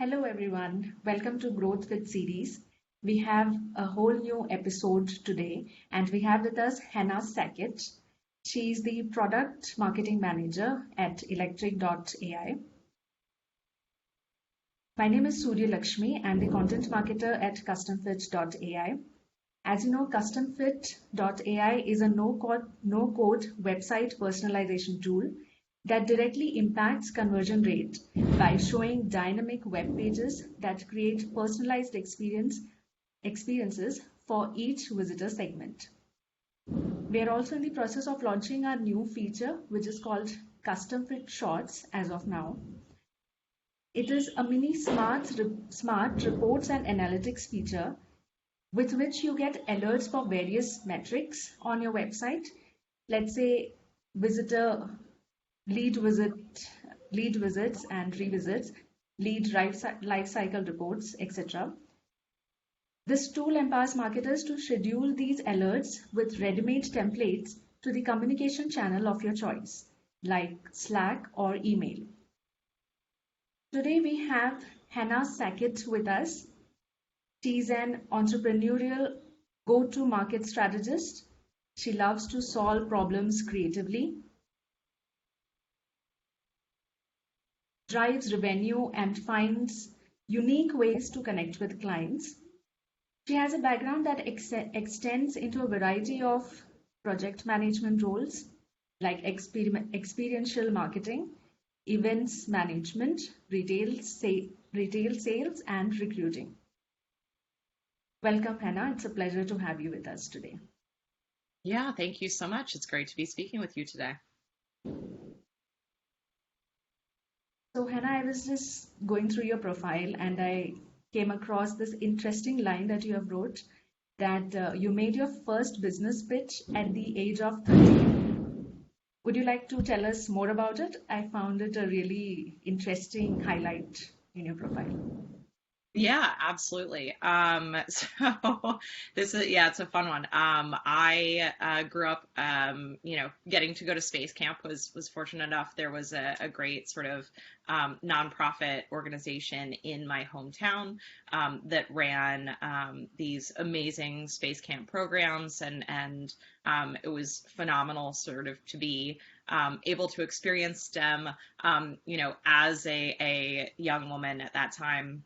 Hello, everyone. Welcome to Growth with series. We have a whole new episode today, and we have with us Hannah Sackett. She's the product marketing manager at Electric.ai. My name is Surya Lakshmi. I'm the content marketer at CustomFit.ai. As you know, CustomFit.ai is a no-code website personalization tool that directly impacts conversion rate by showing dynamic web pages that create personalized experiences for each visitor segment. We are also in the process of launching our new feature, which is called Custom Fit Shorts as of now. It is a mini smart reports and analytics feature with which you get alerts for various metrics on your website. Let's say visitor lead visits and revisits, lead life cycle reports, etc. This tool empowers marketers to schedule these alerts with ready-made templates to the communication channel of your choice, like Slack or email. Today we have Hannah Sackett with us. She's an entrepreneurial go-to-market strategist. She loves to solve problems creatively, drives revenue, and finds unique ways to connect with clients. She has a background that extends into a variety of project management roles like experiential marketing, events management, retail sales, and recruiting. Welcome, Hannah. It's a pleasure to have you with us today. Yeah, thank you so much. It's great to be speaking with you today. So, Hannah, I was just going through your profile and I came across this interesting line that you have wrote that you made your first business pitch at the age of 13. Would you like to tell us more about it? I found it a really interesting highlight in your profile. Yeah, absolutely. So it's a fun one. I grew up, getting to go to space camp was fortunate enough. There was a great sort of nonprofit organization in my hometown that ran these amazing space camp programs, and it was phenomenal, sort of to be able to experience STEM, as a young woman at that time.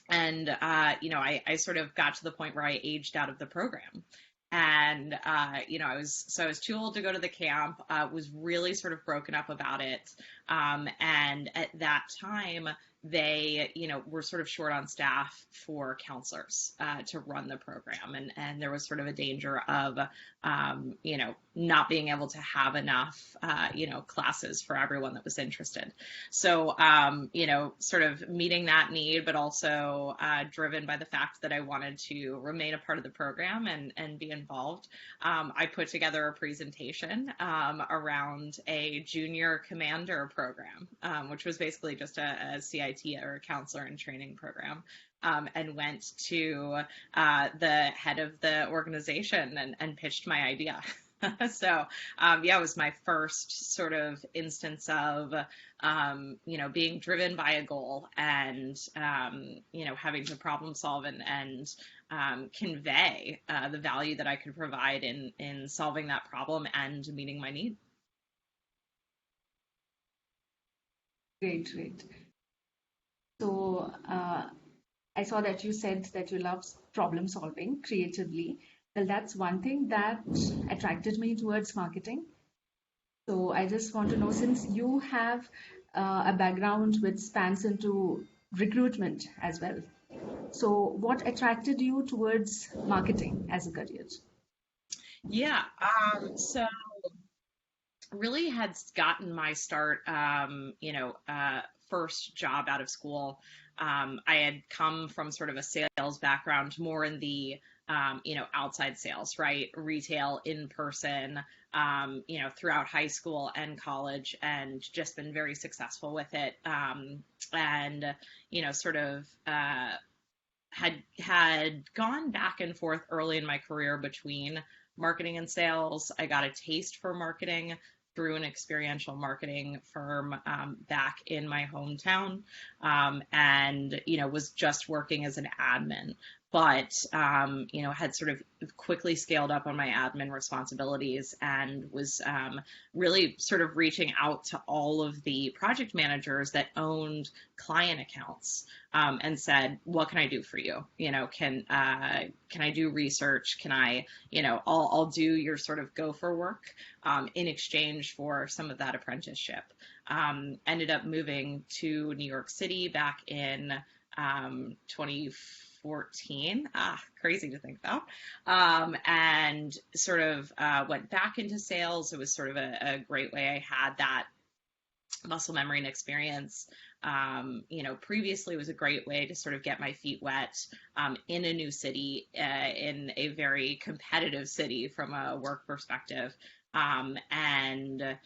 And, I sort of got to the point where I aged out of the program. And, I was too old to go to the camp, was really sort of broken up about it. And at that time, they, were sort of short on staff for counselors to run the program. And there was sort of a danger of, not being able to have enough, classes for everyone that was interested. So, sort of meeting that need, but also driven by the fact that I wanted to remain a part of the program and be involved. I put together a presentation around a junior commander program, which was basically just a CIT or a counselor in training program. And went to the head of the organization and pitched my idea. So, it was my first sort of instance of, being driven by a goal and, having to problem solve and convey the value that I could provide in solving that problem and meeting my need. Great. So, I saw that you said that you love problem solving creatively. Well, that's one thing that attracted me towards marketing. So I just want to know, since you have a background which spans into recruitment as well. So what attracted you towards marketing as a career? Yeah. So really had gotten my start, first job out of school. I had come from sort of a sales background, more in the, outside sales, right? Retail, in person, throughout high school and college, and just been very successful with it. And, sort of, had gone back and forth early in my career between marketing and sales. I got a taste for marketing through an experiential marketing firm back in my hometown, and was just working as an admin, but had sort of quickly scaled up on my admin responsibilities and was really sort of reaching out to all of the project managers that owned client accounts, and said, what can I do for you? Can I do research? Can I, I'll do your sort of go for work in exchange for some of that apprenticeship. Ended up moving to New York City back in 2014. Crazy to think about. And sort of went back into sales. It was sort of a great way. I had that muscle memory and experience. Previously was a great way to sort of get my feet wet in a new city, in a very competitive city from a work perspective. And,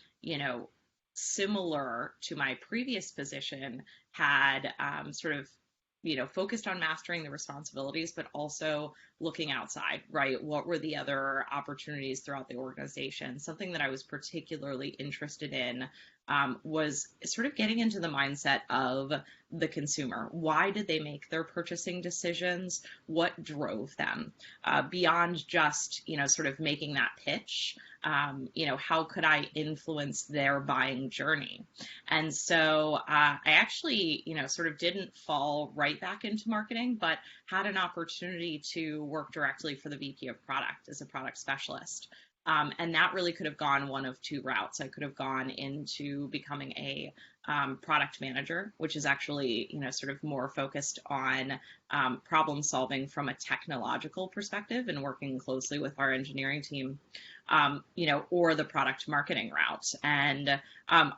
similar to my previous position, had sort of focused on mastering the responsibilities, but also looking outside, right? What were the other opportunities throughout the organization? Something that I was particularly interested in was sort of getting into the mindset of the consumer. Why did they make their purchasing decisions? What drove them? Beyond just, sort of making that pitch, how could I influence their buying journey? And so I actually, sort of didn't fall right back into marketing, but had an opportunity to work directly for the VP of product as a product specialist. And that really could have gone one of two routes. I could have gone into becoming a product manager, which is actually, sort of more focused on problem solving from a technological perspective and working closely with our engineering team, or the product marketing route. And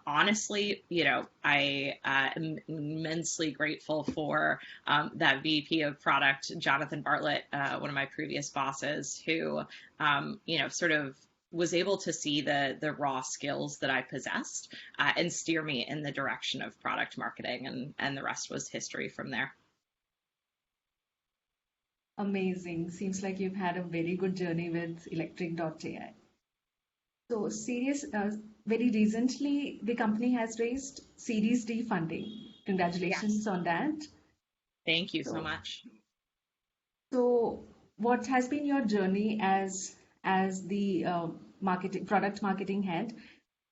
honestly, I am immensely grateful for that VP of product, Jonathan Bartlett, one of my previous bosses, who, sort of was able to see the raw skills that I possessed and steer me in the direction of product marketing, and the rest was history from there. Amazing. Seems like you've had a very good journey with Electric.ai. So, very recently, the company has raised Series D funding. Congratulations Yes. on that. Thank you so So, much. so what has been your journey as the product marketing head?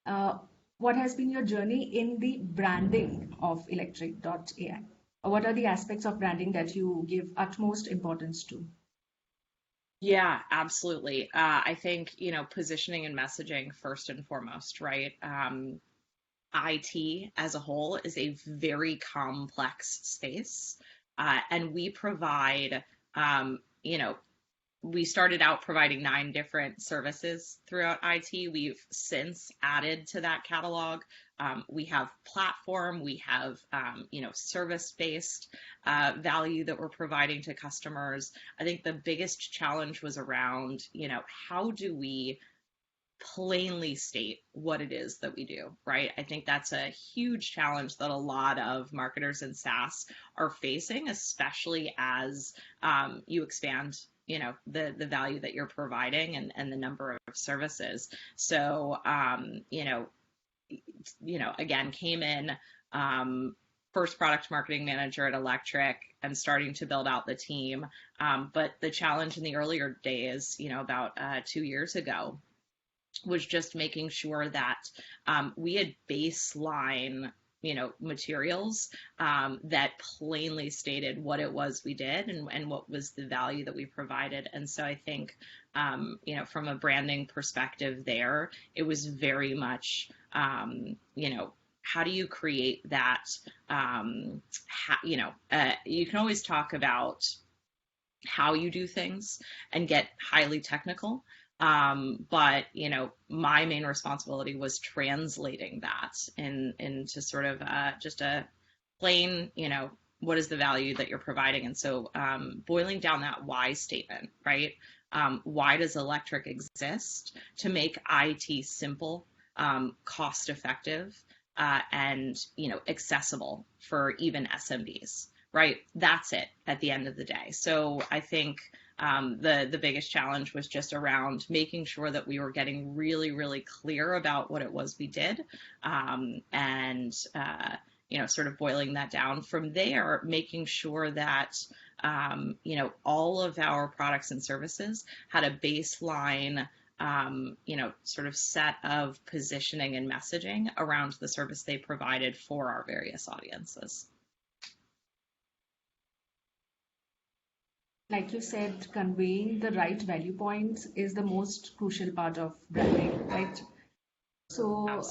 Uh, what has been your journey in the branding of Electric.ai? What are the aspects of branding that you give utmost importance to? Yeah, absolutely. I think, positioning and messaging first and foremost, right? IT as a whole is a very complex space. And we provide, you know, we started out providing 9 different services throughout IT. We've since added to that catalog. We have platform, we have, service-based value that we're providing to customers. I think the biggest challenge was around, how do we plainly state what it is that we do, right? I think that's a huge challenge that a lot of marketers in SaaS are facing, especially as you expand, the value that you're providing, and the number of services. So, again, came in, first product marketing manager at Electric. I'm starting to build out the team. But the challenge in the earlier days, about 2 years ago, was just making sure that we had baseline, materials that plainly stated what it was we did, and what was the value that we provided. And so I think, from a branding perspective there, it was very much, how do you create that? You can always talk about how you do things and get highly technical. But my main responsibility was translating that into sort of just a plain, what is the value that you're providing? And so boiling down that why statement, right? Why does Electric exist? To make IT simple, cost effective, and accessible for even SMBs, right? That's it at the end of the day. So I think The biggest challenge was just around making sure that we were getting really, really clear about what it was we did, and sort of boiling that down. From there, making sure that all of our products and services had a baseline, sort of set of positioning and messaging around the service they provided for our various audiences. Like you said, conveying the right value points is the most crucial part of branding, right? So,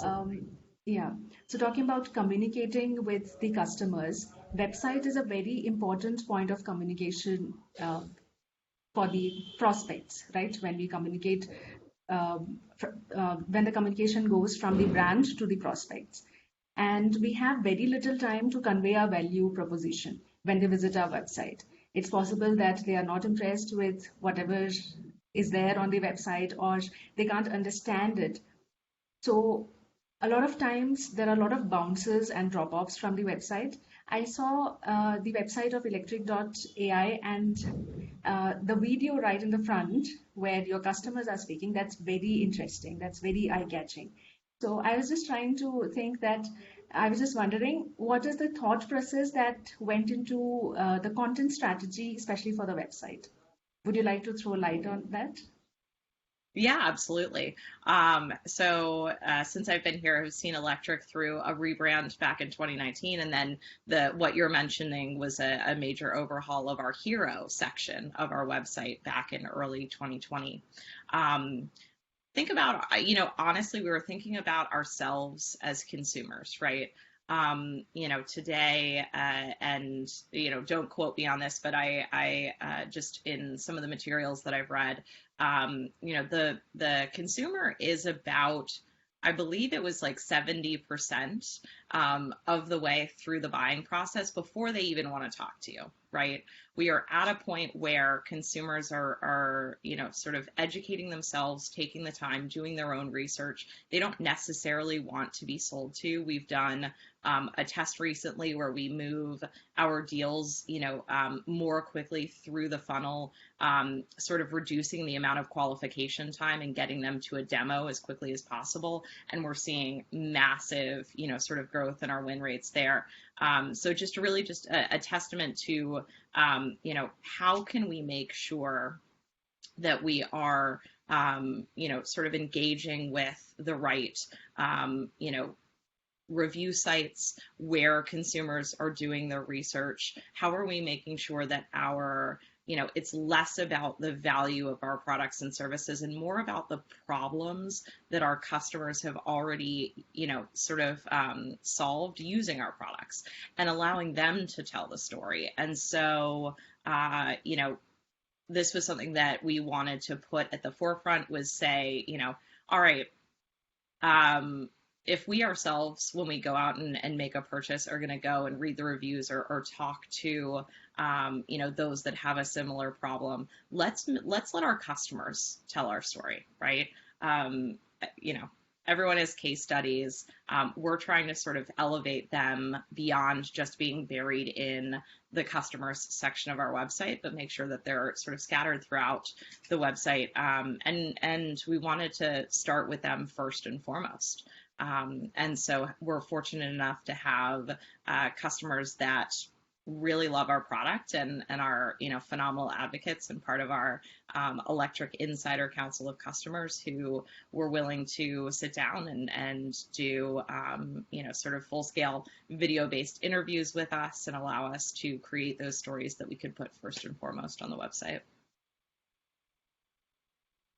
yeah. So talking about communicating with the customers, website is a very important point of communication for the prospects, right? When we communicate, when the communication goes from the brand to the prospects. And we have very little time to convey our value proposition when they visit our website. It's possible that they are not impressed with whatever is there on the website, or they can't understand it. So a lot of times there are a lot of bounces and drop-offs from the website. I saw the website of Electric.ai, and the video right in the front where your customers are speaking, that's very interesting. That's very eye-catching. So I was just trying to think that I was just wondering, what is the thought process that went into the content strategy, especially for the website? Would you like to throw light on that? Yeah, absolutely. Since I've been here, I've seen Electric through a rebrand back in 2019, and then what you're mentioning was a major overhaul of our hero section of our website back in early 2020. Think about, honestly, we were thinking about ourselves as consumers, right? Today, and, don't quote me on this, but I just in some of the materials that I've read, the consumer is about, I believe it was like 70% of the way through the buying process before they even want to talk to you, right? We are at a point where consumers are sort of educating themselves, taking the time, doing their own research. They don't necessarily want to be sold to. We've done a test recently where we move our deals, more quickly through the funnel, sort of reducing the amount of qualification time and getting them to a demo as quickly as possible. And we're seeing massive, sort of growth in our win rates there. So just really just a testament to, how can we make sure that we are, sort of engaging with the right, review sites where consumers are doing their research. How are we making sure that it's less about the value of our products and services and more about the problems that our customers have already, sort of solved using our products, and allowing them to tell the story. And so, this was something that we wanted to put at the forefront, was say, all right, if we ourselves, when we go out and make a purchase, are going to go and read the reviews or talk to, those that have a similar problem, let's let our customers tell our story, right? Everyone has case studies. We're trying to sort of elevate them beyond just being buried in the customers section of our website, but make sure that they're sort of scattered throughout the website. And we wanted to start with them first and foremost. And so we're fortunate enough to have customers that really love our product and are, phenomenal advocates and part of our Electric Insider Council of Customers, who were willing to sit down and do, sort of full-scale video-based interviews with us and allow us to create those stories that we could put first and foremost on the website.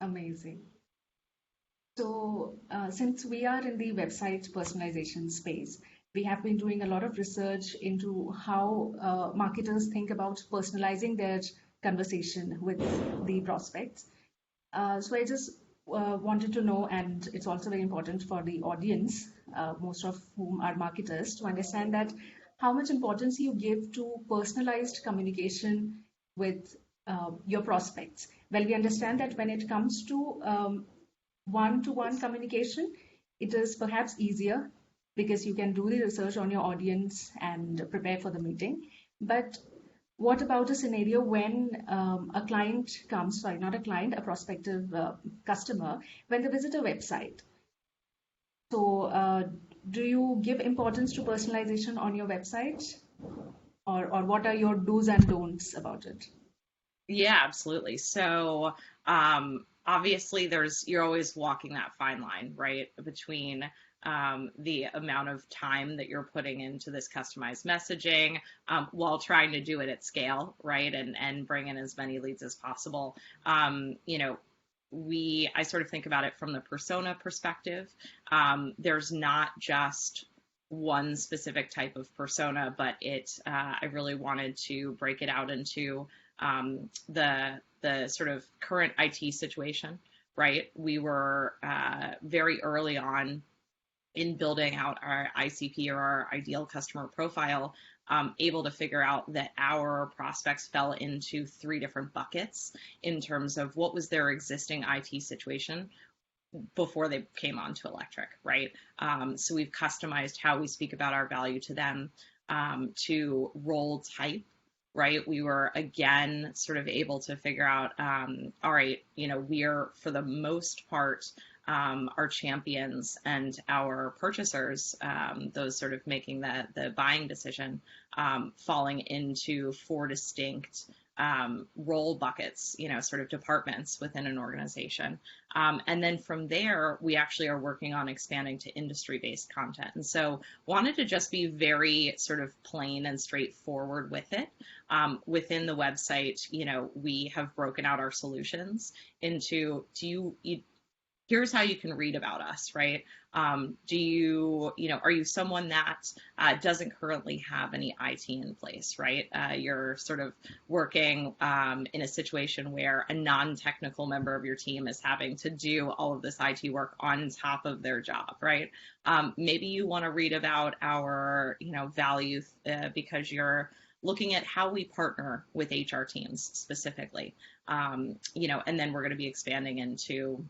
Amazing. So, since we are in the website personalization space, we have been doing a lot of research into how marketers think about personalizing their conversation with the prospects. So I just wanted to know, and it's also very important for the audience, most of whom are marketers, to understand that how much importance you give to personalized communication with your prospects. Well, we understand that when it comes to one-to-one communication, it is perhaps easier because you can do the research on your audience and prepare for the meeting. But what about a scenario when a client comes, sorry, not a client, a prospective customer, when they visit a website? So, do you give importance to personalization on your website, or what are your do's and don'ts about it? Yeah, absolutely. So, obviously, you're always walking that fine line, right, between the amount of time that you're putting into this customized messaging while trying to do it at scale, right, and bring in as many leads as possible. You know, I sort of think about it from the persona perspective. There's not just one specific type of persona, but I really wanted to break it out into the sort of current IT situation, right? We were very early on in building out our ICP, or our ideal customer profile, able to figure out that our prospects fell into three different buckets in terms of what was their existing IT situation before they came on to Electric, right? So we've customized how we speak about our value to them, to role type, right? We were again sort of able to figure out, all right, we are for the most part, our champions and our purchasers, those sort of making the buying decision, falling into four distinct role buckets, sort of departments within an organization. And then from there, we actually are working on expanding to industry-based content. And so wanted to just be very sort of plain and straightforward with it. Within the website, we have broken out our solutions into, here's how you can read about us, right? Are you someone that doesn't currently have any IT in place, right? You're sort of working in a situation where a non-technical member of your team is having to do all of this IT work on top of their job, right? Maybe you want to read about our, value because you're looking at how we partner with HR teams specifically, and then we're going to be expanding into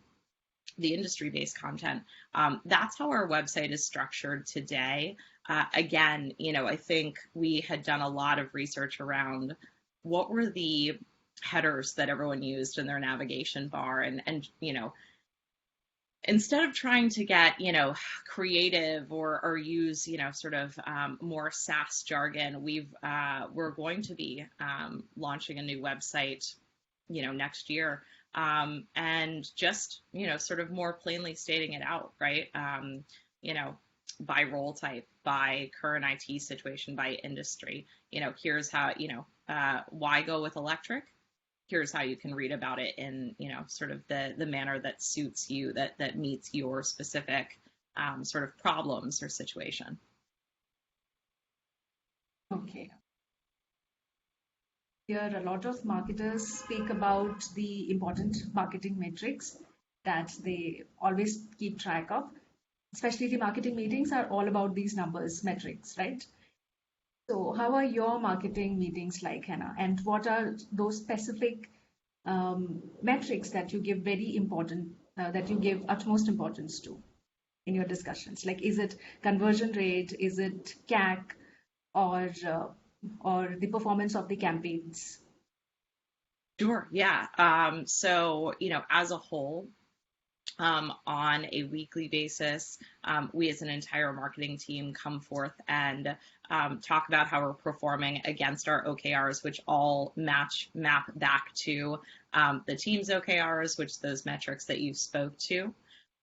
the industry-based content. That's how our website is structured today. Again, I think we had done a lot of research around what were the headers that everyone used in their navigation bar, and instead of trying to get, creative or use, sort of more SaaS jargon, we're going to be launching a new website, next year. And just, sort of more plainly stating it out, right? By role type, by current IT situation, by industry, here's how, why go with Electric? Here's how you can read about it in, sort of the manner that suits you, that meets your specific sort of problems or situation. Okay. Here, a lot of marketers speak about the important marketing metrics that they always keep track of. Especially the marketing meetings are all about these numbers, metrics, right? So, how are your marketing meetings like, Hannah? And what are those specific metrics that you give that you give utmost importance to in your discussions? Like, is it conversion rate? Is it CAC? Or the performance of the campaigns? Sure, yeah. So, as a whole, on a weekly basis, we as an entire marketing team come forth and talk about how we're performing against our OKRs, which all map back to the team's OKRs, which those metrics that you spoke to.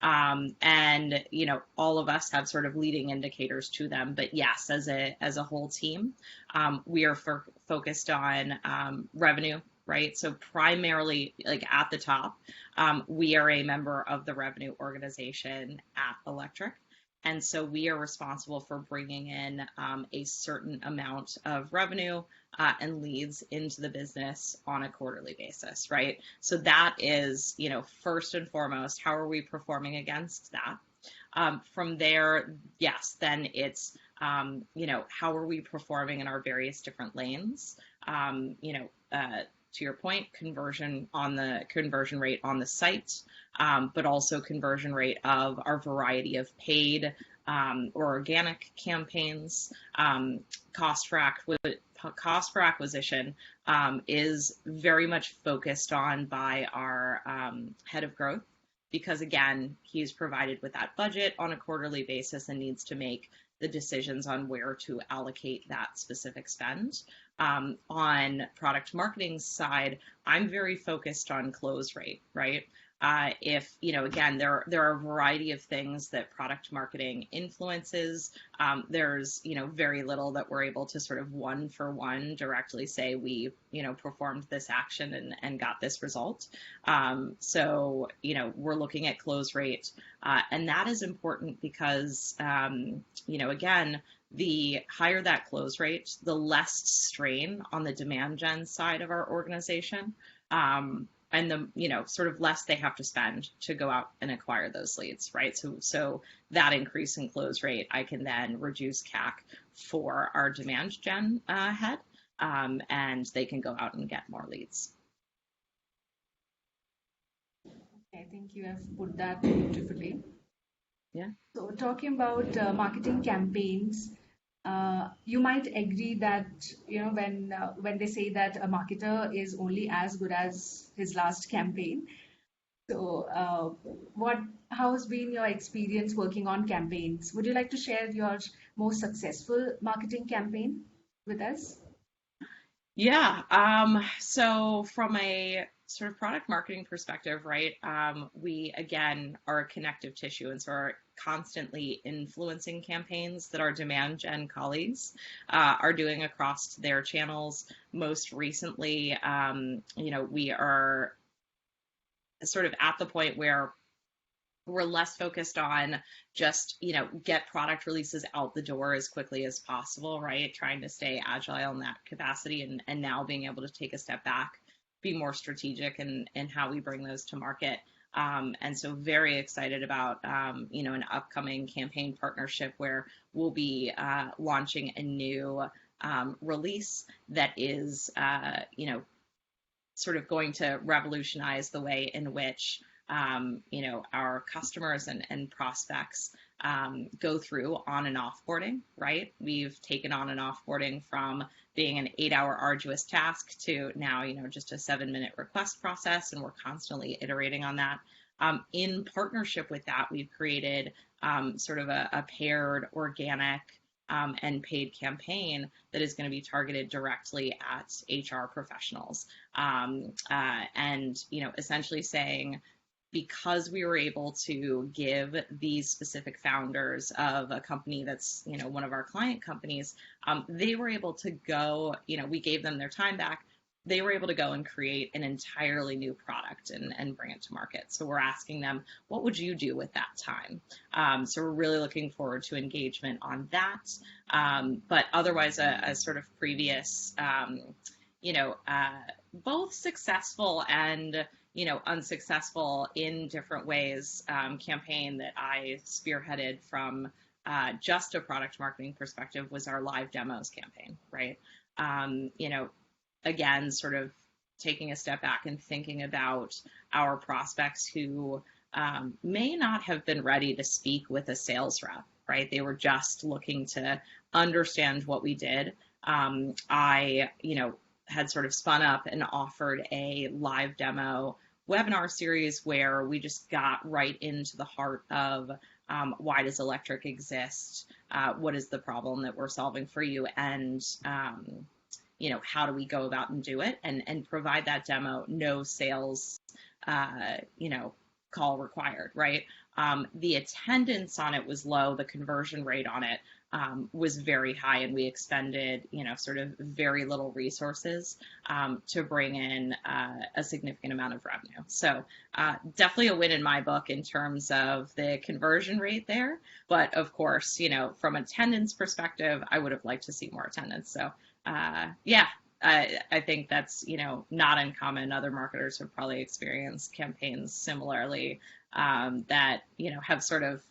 And all of us have sort of leading indicators to them, but yes, as a whole team, we are focused on revenue, right? So primarily, like at the top, we are a member of the revenue organization at Electric. And so we are responsible for bringing in a certain amount of revenue and leads into the business on a quarterly basis, right? So that is, first and foremost, how are we performing against that? From there, yes, then it's, how are we performing in our various different lanes? To your point, conversion rate on the site, but also conversion rate of our variety of paid or organic campaigns, cost for cost per acquisition is very much focused on by our head of growth, because again, he's provided with that budget on a quarterly basis and needs to make the decisions on where to allocate that specific spend. On product marketing side, I'm very focused on close rate, right? If, again, there are a variety of things that product marketing influences. There's, very little that we're able to sort of one for one directly say we, performed this action and got this result. So, we're looking at close rate. And that is important because, again, the higher that close rate, the less strain on the demand gen side of our organization. And the sort of less they have to spend to go out and acquire those leads, right? So that increase in close rate, I can then reduce CAC for our demand gen head, and they can go out and get more leads. I think you have put that beautifully. Yeah. So talking about marketing campaigns, you might agree that when they say that a marketer is only as good as his last campaign. So how has been your experience working on campaigns? Would you like to share your most successful marketing campaign with us? Yeah. So from a sort of product marketing perspective, right, we, again, are a connective tissue, and so are constantly influencing campaigns that our demand gen colleagues are doing across their channels. Most recently, we are sort of at the point where we're less focused on just, get product releases out the door as quickly as possible, right? Trying to stay agile in that capacity, and now being able to take a step back, be more strategic in how we bring those to market. And so very excited about, an upcoming campaign partnership where we'll be launching a new release that is, sort of going to revolutionize the way in which our customers and prospects go through on and offboarding, right? We've taken on and offboarding from being an 8-hour arduous task to now, just a 7-minute request process, and we're constantly iterating on that. In partnership with that, we've created sort of a paired organic and paid campaign that is going to be targeted directly at HR professionals. And, essentially saying, because we were able to give these specific founders of a company that's, one of our client companies, they were able to go, we gave them their time back. They were able to go and create an entirely new product and bring it to market. So we're asking them, what would you do with that time? So we're really looking forward to engagement on that. But otherwise, a sort of previous, both successful and unsuccessful in different ways campaign that I spearheaded from just a product marketing perspective was our live demos campaign, right? Again, sort of taking a step back and thinking about our prospects who may not have been ready to speak with a sales rep, right? They were just looking to understand what we did. I, had sort of spun up and offered a live demo webinar series where we just got right into the heart of why does Electric exist? What is the problem that we're solving for you? And, how do we go about and do it and provide that demo? No sales, call required, right? The attendance on it was low. The conversion rate on it was very high, and we expended, sort of very little resources to bring in a significant amount of revenue. So definitely a win in my book in terms of the conversion rate there. But of course, from attendance perspective, I would have liked to see more attendance. So I think that's, not uncommon. Other marketers have probably experienced campaigns similarly that, have sort of,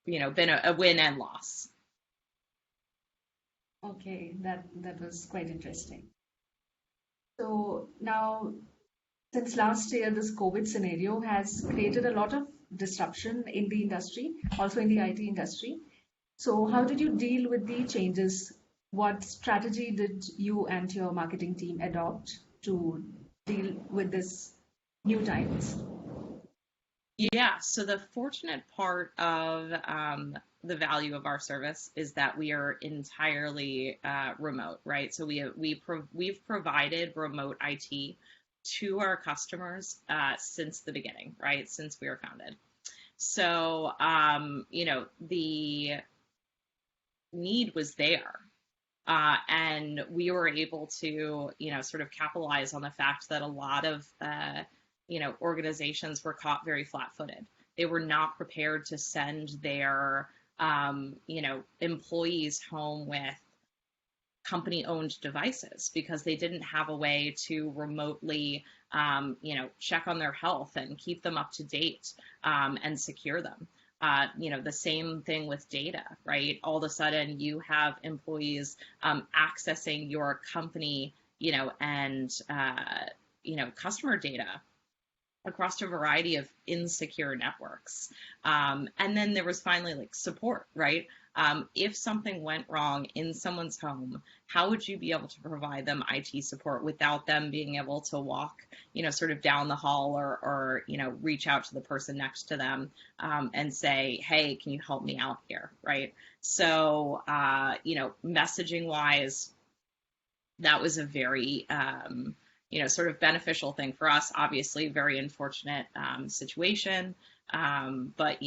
been a win and loss. Okay, that was quite interesting. So now, since last year, this COVID scenario has created a lot of disruption in the industry, also in the IT industry. So how did you deal with the changes what strategy did you and your marketing team adopt to deal with this new times? Yeah, so the fortunate part of the value of our service is that we are entirely remote, right? So we've provided remote IT to our customers since the beginning, right? Since we were founded. So, the need was there. And we were able to, sort of capitalize on the fact that a lot of, organizations were caught very flat-footed. They were not prepared to send their, employees home with company-owned devices because they didn't have a way to remotely, check on their health and keep them up to date and secure them. The same thing with data, right? All of a sudden you have employees accessing your company, and, customer data across a variety of insecure networks. And then there was finally like support, right? If something went wrong in someone's home, how would you be able to provide them IT support without them being able to walk, sort of down the hall or reach out to the person next to them and say, hey, can you help me out here, right? So, messaging wise, that was a very, sort of beneficial thing for us. Obviously, very unfortunate situation. But,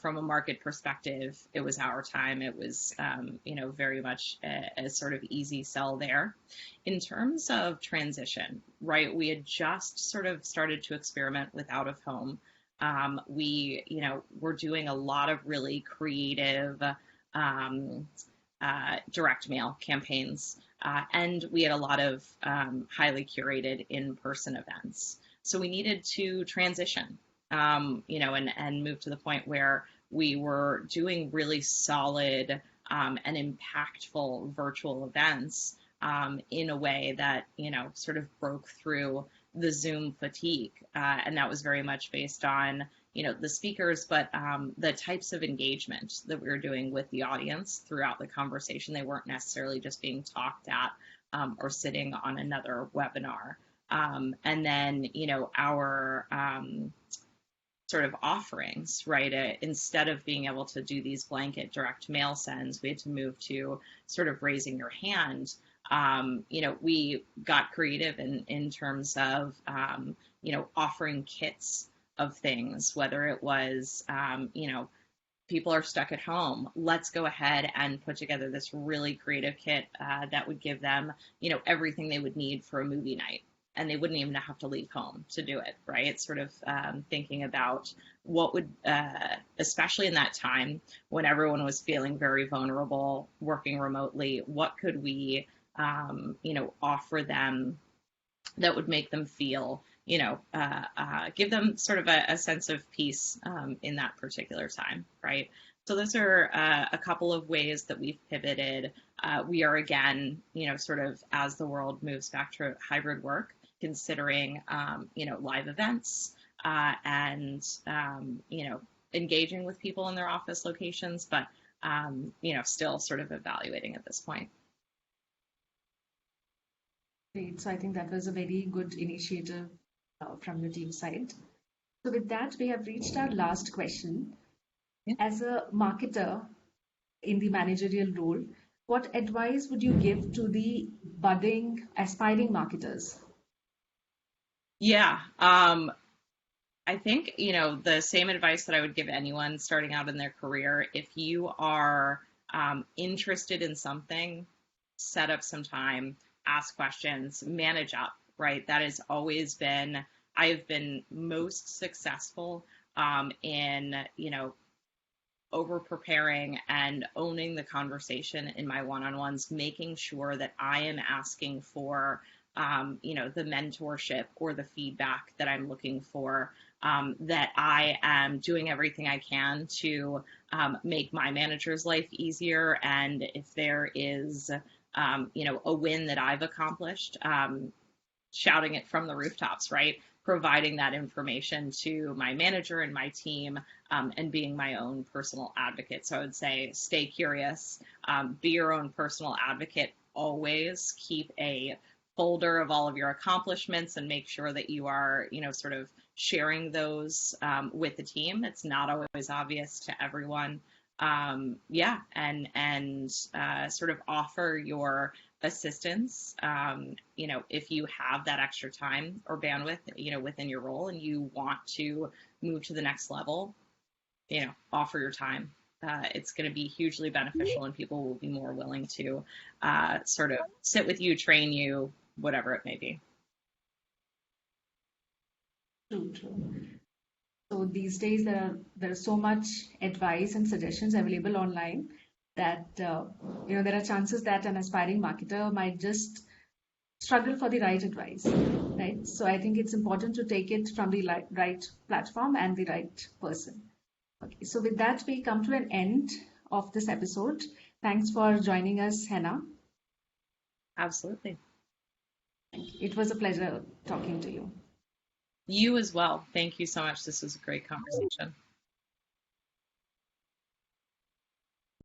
from a market perspective, it was our time. It was, very much a sort of easy sell there. In terms of transition, right, we had just sort of started to experiment with out of home. We, were doing a lot of really creative direct mail campaigns. And we had a lot of highly curated in-person events. So we needed to transition, and move to the point where we were doing really solid and impactful virtual events in a way that, sort of broke through the Zoom fatigue. And that was very much based on, the speakers, but the types of engagement that we were doing with the audience throughout the conversation. They weren't necessarily just being talked at or sitting on another webinar. And then, our sort of offerings, right? Instead of being able to do these blanket direct mail sends, we had to move to sort of raising your hand. We got creative in terms of, offering kits of things, whether it was, people are stuck at home. Let's go ahead and put together this really creative kit that would give them, everything they would need for a movie night. And they wouldn't even have to leave home to do it, right? It's sort of thinking about what would, especially in that time when everyone was feeling very vulnerable, working remotely, what could we, offer them that would make them feel, give them sort of a sense of peace in that particular time, right? So those are a couple of ways that we've pivoted. We are, again, sort of as the world moves back to hybrid work, considering, live events and, engaging with people in their office locations, but, still sort of evaluating at this point. Great. So I think that was a very good initiative from your team side. So with that, we have reached our last question. Yeah. As a marketer in the managerial role, what advice would you give to the budding, aspiring marketers? Yeah. I think, the same advice that I would give anyone starting out in their career, if you are interested in something, set up some time, ask questions, manage up, right? That has always been, I've been most successful in, over preparing and owning the conversation in my one-on-ones, making sure that I am asking for, the mentorship or the feedback that I'm looking for, that I am doing everything I can to make my manager's life easier. And if there is, a win that I've accomplished, shouting it from the rooftops, right? providing that information to my manager and my team, and being my own personal advocate. So I would say stay curious, be your own personal advocate. Always keep a folder of all of your accomplishments and make sure that you are, sort of sharing those with the team. It's not always obvious to everyone. Yeah, and sort of offer your assistance, if you have that extra time or bandwidth, within your role and you want to move to the next level, offer your time. It's going to be hugely beneficial and people will be more willing to sort of sit with you, train you, whatever it may be. True, true. So these days there's so much advice and suggestions available online that there are chances that an aspiring marketer might just struggle for the right advice, right? So I think it's important to take it from the right platform and the right person. Okay, so with that we come to an end of this episode. Thanks for joining us, Hannah. Absolutely. It was a pleasure talking to you. You as well. Thank you so much. This was a great conversation.